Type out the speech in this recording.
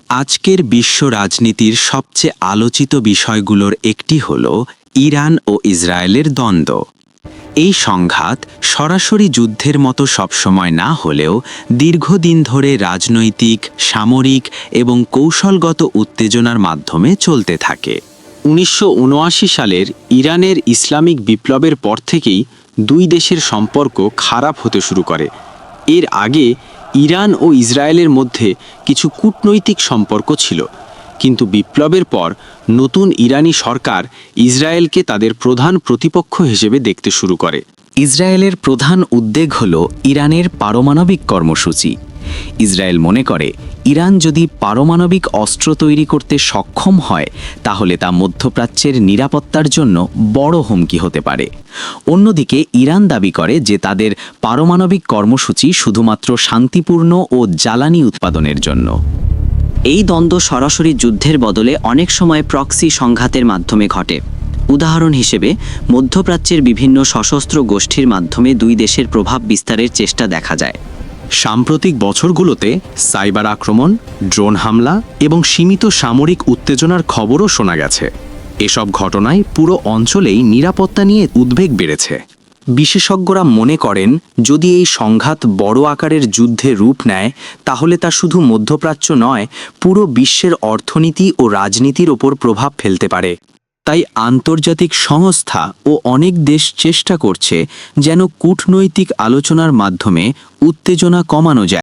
আজকের বিশ্ব রাজনীতির সবচেয়ে আলোচিত বিষয়গুলোর একটি হল ইরান ও ইসরায়েলের দ্বন্দ্ব। এই সংঘাত সরাসরি যুদ্ধের মতো সবসময় না হলেও দীর্ঘদিন ধরে রাজনৈতিক, সামরিক এবং কৌশলগত উত্তেজনার মাধ্যমে চলতে থাকে। ১৯৭৯ সালের ইরানের ইসলামিক বিপ্লবের পর থেকেই দুই দেশের সম্পর্ক খারাপ হতে শুরু করে। এর আগে ইরান ও ইসরায়েলের মধ্যে কিছু কূটনৈতিক সম্পর্ক ছিল, কিন্তু বিপ্লবের পর নতুন ইরানি সরকার ইসরায়েলকে তাদের প্রধান প্রতিপক্ষ হিসেবে দেখতে শুরু করে। ইসরায়েলের প্রধান উদ্বেগ হল ইরানের পারমাণবিক কর্মসূচি। ইসরায়েল মনে করে ইরান যদি পারমাণবিক অস্ত্র তৈরি করতে সক্ষম হয় তাহলে তা মধ্যপ্রাচ্যের নিরাপত্তার জন্য বড় হুমকি হতে পারে। অন্যদিকে ইরান দাবি করে যে তাদের পারমাণবিক কর্মসূচি শুধুমাত্র শান্তিপূর্ণ ও জ্বালানি উৎপাদনের জন্য। এই দ্বন্দ্ব সরাসরি যুদ্ধের বদলে অনেক সময় প্রক্সি সংঘাতের মাধ্যমে ঘটে। উদাহরণ হিসেবে মধ্যপ্রাচ্যের বিভিন্ন সশস্ত্র গোষ্ঠীর মাধ্যমে দুই দেশের প্রভাব বিস্তারের চেষ্টা দেখা যায়। সাম্প্রতিক বছরগুলোতে সাইবার আক্রমণ, ড্রোন হামলা এবং সীমিত সামরিক উত্তেজনার খবরও শোনা গেছে। এসব ঘটনায় পুরো অঞ্চলেই নিরাপত্তা নিয়ে উদ্বেগ বেড়েছে। বিশেষজ্ঞরা মনে করেন যদি এই সংঘাত বড় আকারের যুদ্ধে রূপ নেয় তাহলে তা শুধু মধ্যপ্রাচ্য নয়, পুরো বিশ্বের অর্থনীতি ও রাজনীতির ওপর প্রভাব ফেলতে পারে। তাই আন্তর্জাতিক সংস্থা ও অনেক দেশ চেষ্টা করছে যেন কূটনৈতিক আলোচনার মাধ্যমে উত্তেজনা কমানো যায়।